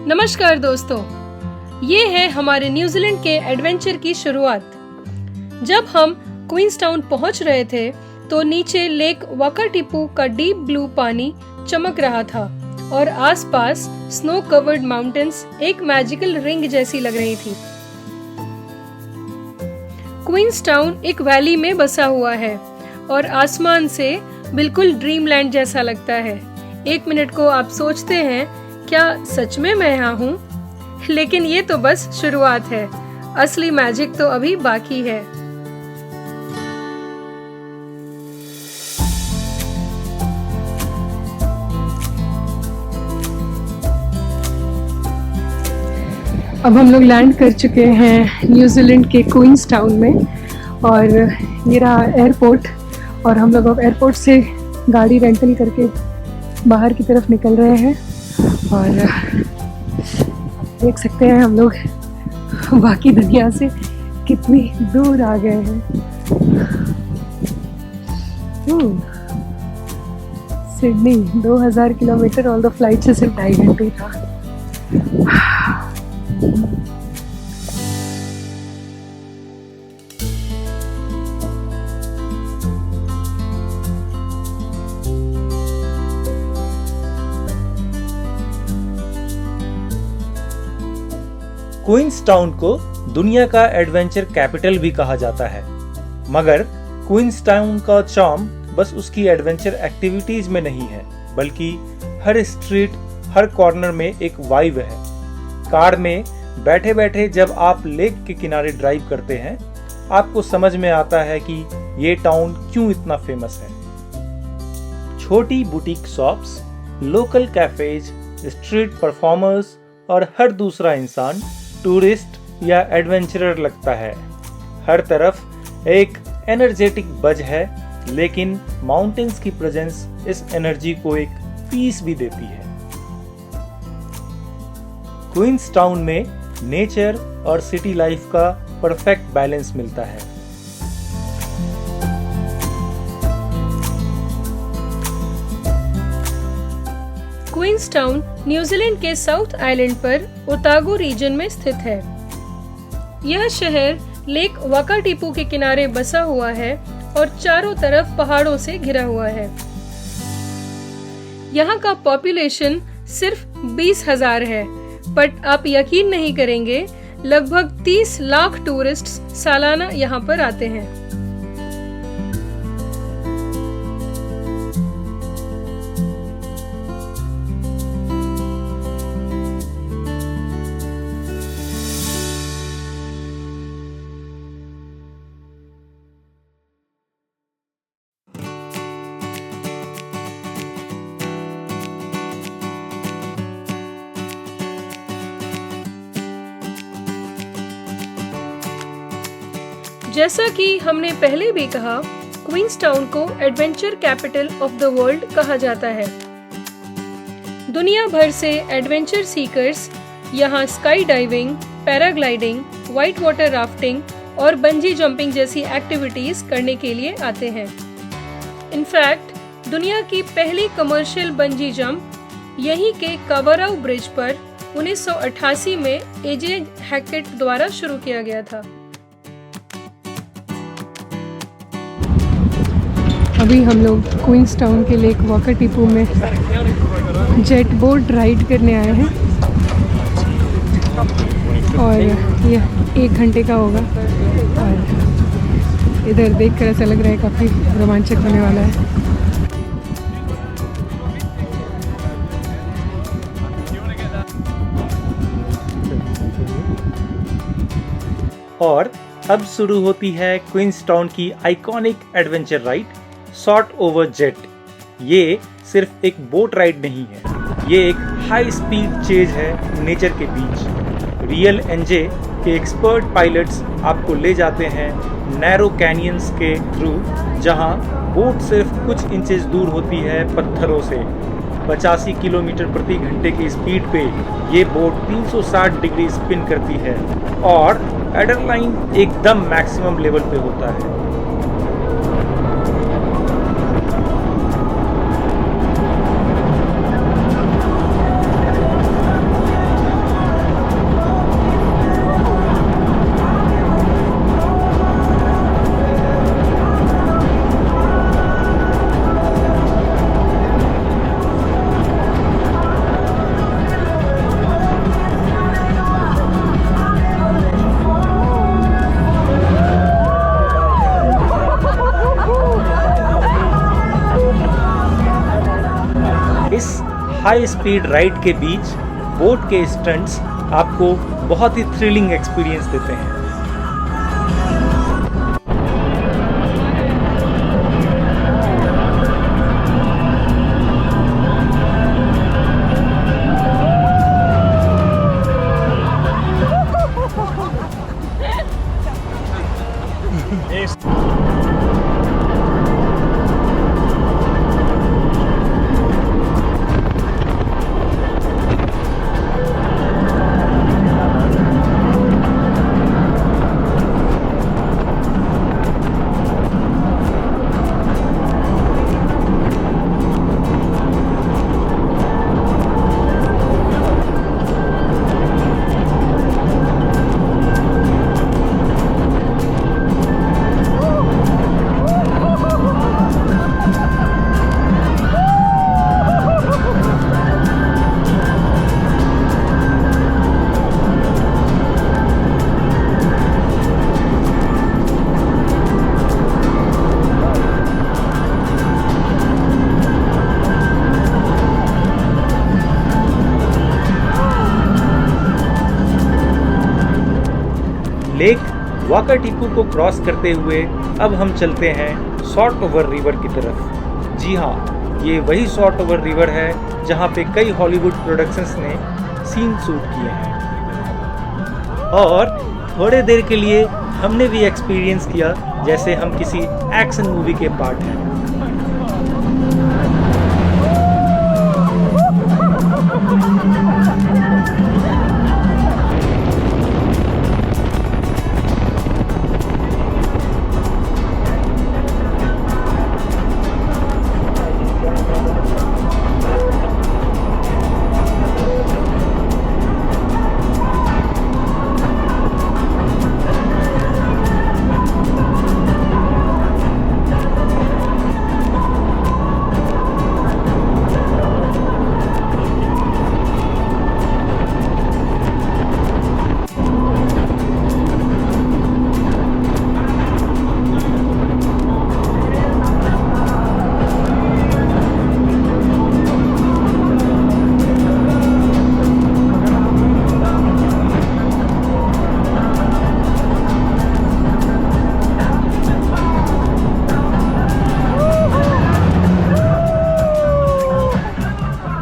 नमस्कार दोस्तों, ये है हमारे न्यूजीलैंड के एडवेंचर की शुरुआत। जब हम क्वींसटाउन पहुंच रहे थे तो नीचे लेक वाकाटीपू का डीप ब्लू पानी चमक रहा था और आसपास स्नो कवर्ड माउंटेन्स एक मैजिकल रिंग जैसी लग रही थी। क्वींसटाउन एक वैली में बसा हुआ है और आसमान से बिल्कुल ड्रीमलैंड जैसा लगता है। एक मिनट को आप सोचते हैं, क्या सच में मैं यहाँ हूँ? लेकिन ये तो बस शुरुआत है, असली मैजिक तो अभी बाकी है। अब हम लोग लैंड कर चुके हैं न्यूजीलैंड के क्वींसटाउन में और ये रहा एयरपोर्ट और हम लोग अब एयरपोर्ट से गाड़ी रेंटल करके बाहर की तरफ निकल रहे हैं और देख सकते हैं हम लोग बाकी दुनिया से कितनी दूर आ गए हैं। सिडनी 2000 किलोमीटर और द फ्लाइट से सिर्फ 2.5 घंटे था। क्वींसटाउन को दुनिया का एडवेंचर कैपिटल भी कहा जाता है, मगर क्वींसटाउन का चार्म बस उसकी एडवेंचर एक्टिविटीज में नहीं है, बल्कि हर स्ट्रीट, हर कॉर्नर में एक वाइब है। कार में बैठे बैठे जब आप लेक के किनारे ड्राइव करते हैं, आपको समझ में आता है कि ये टाउन क्यों इतना फेमस है। छोटी boutique shops, local cafes, street performers और हर दूसरा इंसान टूरिस्ट या एडवेंचरर लगता है। हर तरफ एक एनर्जेटिक बज है, लेकिन माउंटेन्स की प्रेजेंस इस एनर्जी को एक पीस भी देती है। क्वींसटाउन में नेचर और सिटी लाइफ का परफेक्ट बैलेंस मिलता है। क्वींसटाउन न्यूजीलैंड के साउथ आइलैंड पर ओतागो रीजन में स्थित है। यह शहर लेक वाकाटीपू के किनारे बसा हुआ है और चारों तरफ पहाड़ों से घिरा हुआ है। यहाँ का पॉपुलेशन सिर्फ 20,000 है, बट आप यकीन नहीं करेंगे, लगभग 30 लाख टूरिस्ट्स सालाना यहाँ पर आते हैं। जैसा कि हमने पहले भी कहा, क्वींसटाउन को adventure capital of the world कहा जाता है। दुनिया भर से एडवेंचर सीकर्स यहाँ sky diving, paragliding, white water rafting और बंजी जंपिंग जैसी एक्टिविटीज करने के लिए आते हैं। इनफैक्ट दुनिया की पहली कमर्शियल बंजी जंप यहीं के कावाराउ ब्रिज पर 1988 में एजे हैकेट द्वारा शुरू किया गया था। अभी हम लोग क्वींसटाउन के लेक वाकाटीपू में जेट बोट राइड करने आए हैं और यह 1 घंटे का होगा और इधर देखकर ऐसा लग रहा है काफ़ी रोमांचक होने वाला है। और अब शुरू होती है क्वींसटाउन की iconic adventure ride short over jet. ये सिर्फ एक बोट राइड नहीं है, ये एक हाई स्पीड चेज है नेचर के बीच। रियल एनजे के एक्सपर्ट पायलट्स आपको ले जाते हैं नैरो कैनियंस के थ्रू, जहां बोट सिर्फ कुछ इंचेस दूर होती है पत्थरों से। 85 किलोमीटर प्रति घंटे की स्पीड पे ये बोट 360 डिग्री स्पिन करती है और एड्रेनलाइन एकदम मैक्सिमम लेवल पे होता है। हाई स्पीड राइड के बीच बोट के स्टंट्स आपको बहुत ही थ्रिलिंग एक्सपीरियंस देते हैं। लेक वाकाटीपू को क्रॉस करते हुए अब हम चलते हैं सॉल्ट ओवर रिवर की तरफ। जी हाँ, ये वही सॉल्ट ओवर रिवर है जहाँ पे कई हॉलीवुड प्रोडक्शंस ने सीन शूट किए हैं। और थोड़े देर के लिए हमने भी एक्सपीरियंस किया जैसे हम किसी एक्शन मूवी के पार्ट हैं।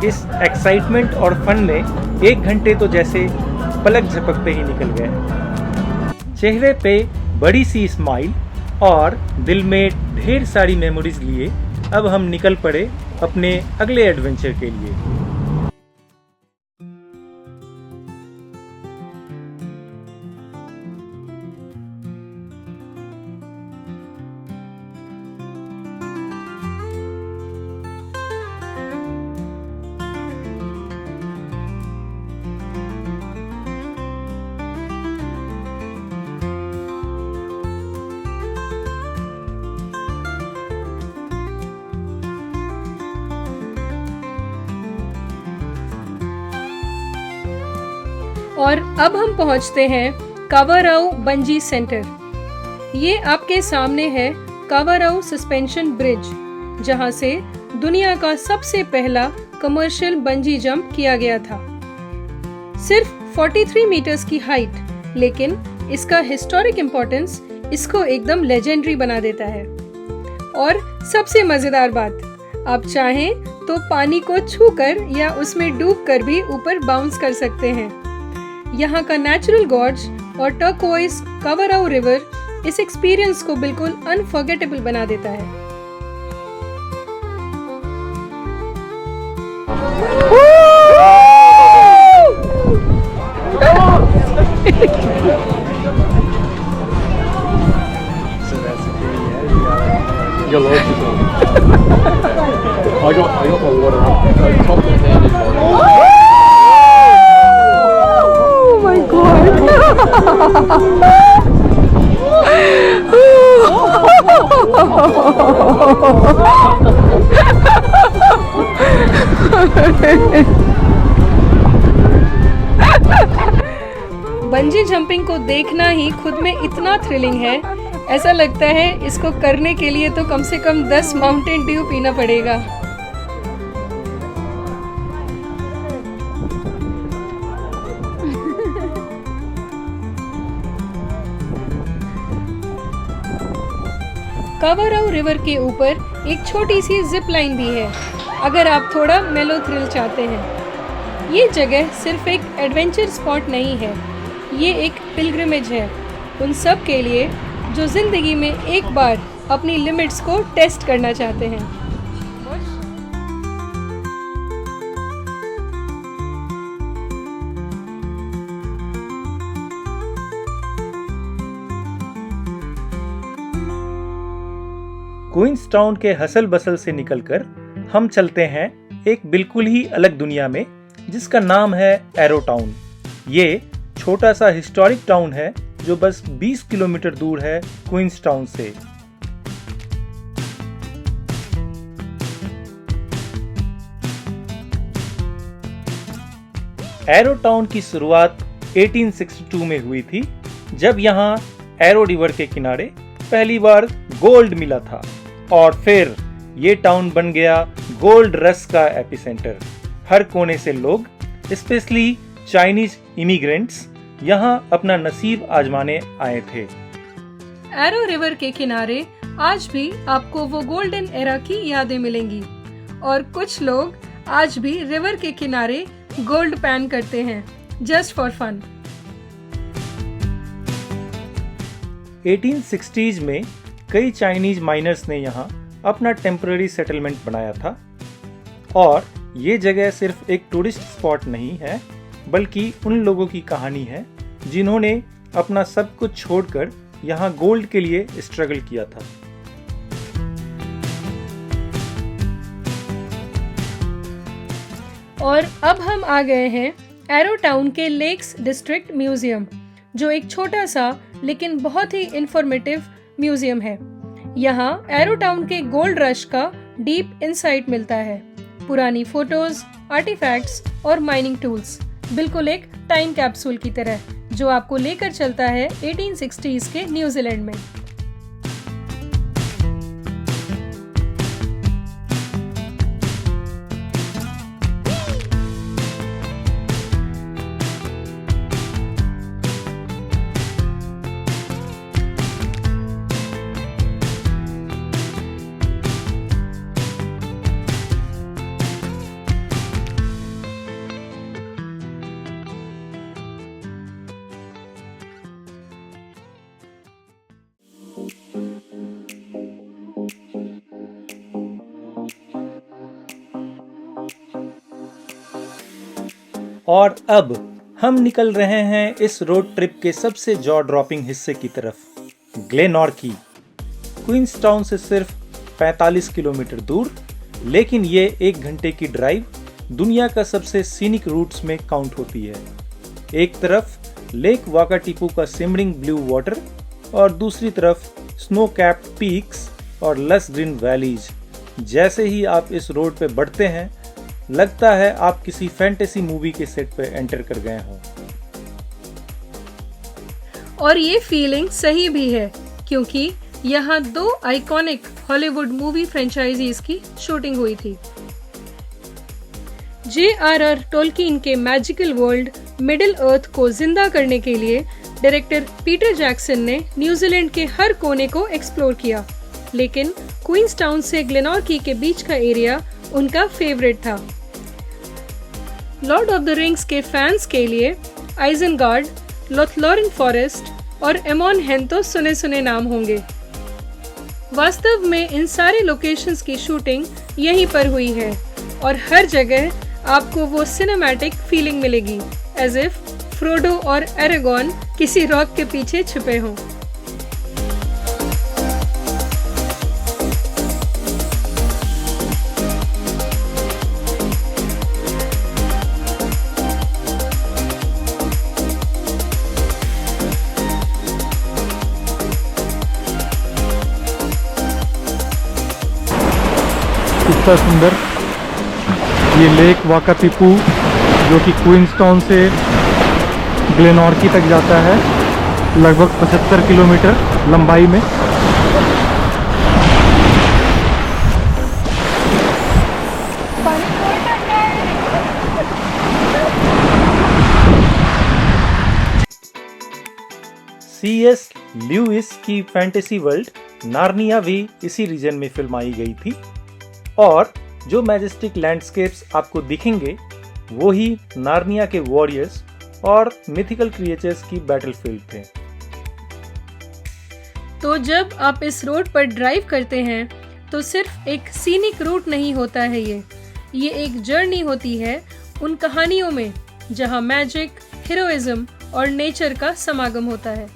इस एक्साइटमेंट और फन में 1 घंटे तो जैसे पलक झपकते ही निकल गए। चेहरे पे बड़ी सी स्माइल और दिल में ढेर सारी मेमोरीज लिए अब हम निकल पड़े अपने अगले एडवेंचर के लिए। और अब हम पहुंचते हैं कावाराऊ बंजी सेंटर। ये आपके सामने है कावाराऊ सस्पेंशन ब्रिज, जहां से दुनिया का सबसे पहला कमर्शियल बंजी जंप किया गया था। सिर्फ 43 मीटर्स की हाइट, लेकिन इसका हिस्टोरिक इम्पोर्टेंस इसको एकदम लेजेंडरी बना देता है। और सबसे मजेदार बात, आप चाहें तो पानी को छूकर या उसमें डूबकर भी ऊपर बाउंस कर सकते हैं। यहाँ का नेचुरल गॉर्ज और टर्कोइज कावाराऊ रिवर इस एक्सपीरियंस को बिल्कुल अनफॉरगेटेबल बना देता है। I got my water up. Top of hand is Oh my God! Bungee jumping को देखना ही खुद में इतना थ्रिलिंग है, ऐसा लगता है इसको करने के लिए तो कम से कम 10 माउंटेन ड्यू पीना पड़ेगा। कावाराव रिवर के ऊपर एक छोटी सी जिप लाइन भी है, अगर आप थोड़ा मेलो थ्रिल चाहते हैं। ये जगह सिर्फ एक एडवेंचर स्पॉट नहीं है, ये एक पिलग्रिमेज है उन सब के लिए जो जिंदगी में एक बार अपनी लिमिट्स को टेस्ट करना चाहते हैं। क्वींसटाउन के हसल बसल से निकलकर हम चलते हैं एक बिल्कुल ही अलग दुनिया में, जिसका नाम है एरो टाउन। ये छोटा सा हिस्टोरिक टाउन है जो बस 20 किलोमीटर दूर है क्वींसटाउन से। एरो टाउन की शुरुआत 1862 में हुई थी, जब यहाँ एरो रिवर के किनारे पहली बार गोल्ड मिला था, और फिर ये टाउन बन गया गोल्ड रश का एपिसेंटर। हर कोने से लोग, स्पेशली चाइनीज इमिग्रेंट्स, यहाँ अपना नसीब आजमाने आए थे। एरो रिवर के किनारे आज भी आपको वो गोल्डन एरा की यादें मिलेंगी, और कुछ लोग आज भी रिवर के किनारे गोल्ड पैन करते हैं जस्ट फॉर फन। 1860s में कई चाइनीज माइनर्स ने यहाँ अपना टेम्पररी सेटलमेंट बनाया था, और ये जगह सिर्फ एक टूरिस्ट स्पॉट नहीं है, बल्कि उन लोगों की कहानी है जिन्होंने अपना सब कुछ छोड़कर यहाँ गोल्ड के लिए स्ट्रगल किया था। और अब हम आ गए हैं एरो टाउन के लेक्स डिस्ट्रिक्ट म्यूजियम, जो एक छोटा सा लेकिन बहुत ही इंफॉर्मेटिव म्यूजियम है। यहाँ एरो टाउन के गोल्ड रश का डीप इंसाइट मिलता है। पुरानी फोटोज, आर्टिफैक्ट्स और माइनिंग टूल्स, बिल्कुल एक टाइम कैप्सूल की तरह, जो आपको लेकर चलता है 1860s के न्यूजीलैंड में। और अब हम निकल रहे हैं इस रोड ट्रिप के सबसे जॉ ड्रॉपिंग हिस्से की तरफ, ग्लेनॉर्की। क्वींसटाउन से सिर्फ 45 किलोमीटर दूर, लेकिन ये 1 घंटे की ड्राइव दुनिया का सबसे सीनिक रूट्स में काउंट होती है। एक तरफ लेक वाकाटिपू का सिमरिंग ब्लू वाटर, और दूसरी तरफ स्नो कैप्ड पीक्स और लस ग्रीन वैलीज। जैसे ही आप इस रोड पे बढ़ते हैं, लगता है आप किसी फैंटेसी मूवी के सेट पे एंटर कर गए हों। और ये फीलिंग सही भी है, क्योंकि यहाँ 2 आइकॉनिक हॉलीवुड मूवी फ्रेंचाइजीज की शूटिंग हुई थी। J.R.R. टोल्किन के मैजिकल वर्ल्ड मिडिल अर्थ को जिंदा करने के लिए डायरेक्टर पीटर जैक्सन ने न्यूजीलैंड के हर कोने को एक्सप्लोर किया, लेकिन क्वींसटाउन से ग्लेनॉर्की के बीच का एरिया उनका फेवरेट था। लॉर्ड ऑफ द रिंग्स के फैंस के लिए आइजनगार्ड, लोथलॉरेन फॉरेस्ट और एमॉन हेन तो सुने सुने नाम होंगे। वास्तव में इन सारे लोकेशंस की शूटिंग यहीं पर हुई है, और हर जगह आपको वो सिनेमैटिक फीलिंग मिलेगी, एज इफ फ्रोडो और एरेगॉन किसी रॉक के पीछे छुपे हों। कितना सुंदर ये लेक वाकाटिपू, जो कि क्वींसटाउन से ग्लेनॉर्की तक जाता है, लगभग 75 किलोमीटर लंबाई में। C.S. ल्यूइस की फैंटेसी वर्ल्ड नार्निया भी इसी रीजन में फिल्माई गई थी और जो मैजेस्टिक लैंडस्केप्स आपको दिखेंगे वो ही नार्निया के वॉरियर्स और मिथिकल क्रिएचर्स की बैटलफील्ड थे। तो जब आप इस रोड पर ड्राइव करते हैं तो सिर्फ एक सीनिक रूट नहीं होता है, ये एक जर्नी होती है उन कहानियों में जहां मैजिक, हीरोइज्म और नेचर का समागम होता है।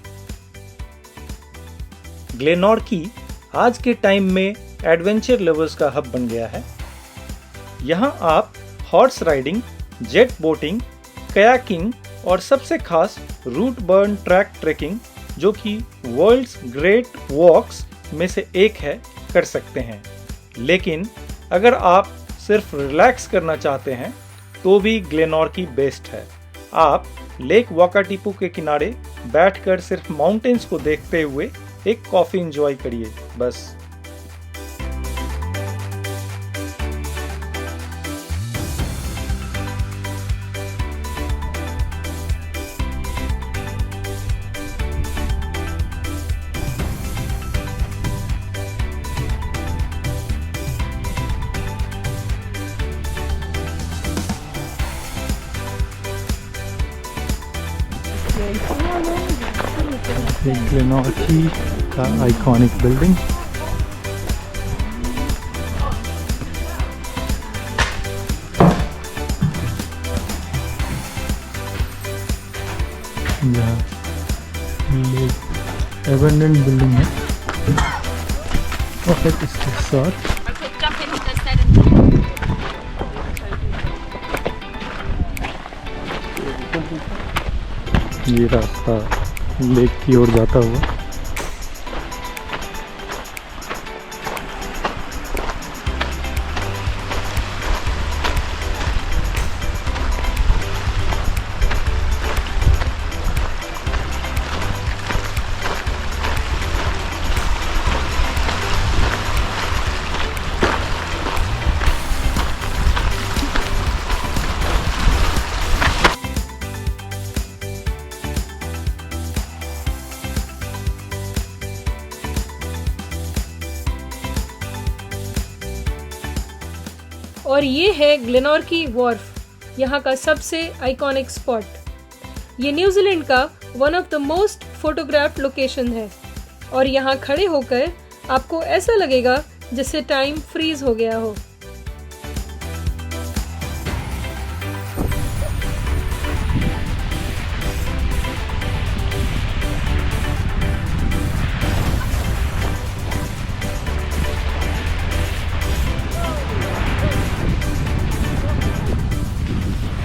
ग्लेनॉर्की आज के टाइम में एडवेंचर लवर्स का हब बन गया है। यहाँ आप horse riding, jet boating, kayaking और सबसे खास रूट बर्न ट्रैक ट्रेकिंग, जो कि वर्ल्ड्स ग्रेट वॉक्स में से एक है, कर सकते हैं। लेकिन अगर आप सिर्फ रिलैक्स करना चाहते हैं तो भी ग्लेनॉर्की बेस्ट है। आप लेक वाकाटीपू के किनारे बैठकर सिर्फ माउंटेन्स को देखते हुए एक कॉफी एंजॉय करिए बस। ग्लेनॉर्की का आइकॉनिक बिल्डिंग। एबंडेंट बिल्डिंग है और इसके साथ ये रास्ता लेक की ओर जाता हुआ। और ये है ग्लेनॉर्की वॉर्फ, यहाँ का सबसे आइकॉनिक स्पॉट। ये न्यूजीलैंड का one of the most photographed location है और यहाँ खड़े होकर आपको ऐसा लगेगा जैसे टाइम फ्रीज हो गया हो।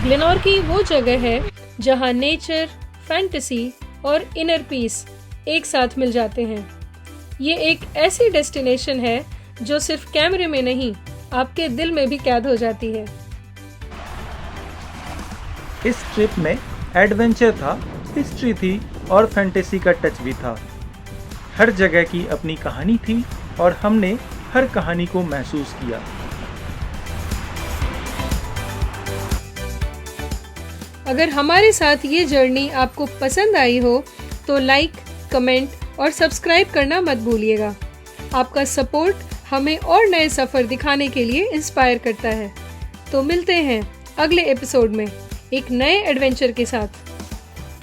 ग्लेनॉर्की वो जगह है जहां नेचर, फैंटेसी और इनर पीस एक साथ मिल जाते हैं। ये एक ऐसी डेस्टिनेशन है जो सिर्फ कैमरे में नहीं, आपके दिल में भी कैद हो जाती है। इस ट्रिप में एडवेंचर था, हिस्ट्री थी और फैंटेसी का टच भी था। हर जगह की अपनी कहानी थी और हमने हर कहानी को महसूस किया। अगर हमारे साथ ये जर्नी आपको पसंद आई हो तो लाइक, कमेंट और सब्सक्राइब करना मत भूलिएगा। आपका सपोर्ट हमें और नए सफ़र दिखाने के लिए इंस्पायर करता है। तो मिलते हैं अगले एपिसोड में एक नए एडवेंचर के साथ।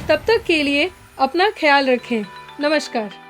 तब तक के लिए अपना ख्याल रखें। नमस्कार।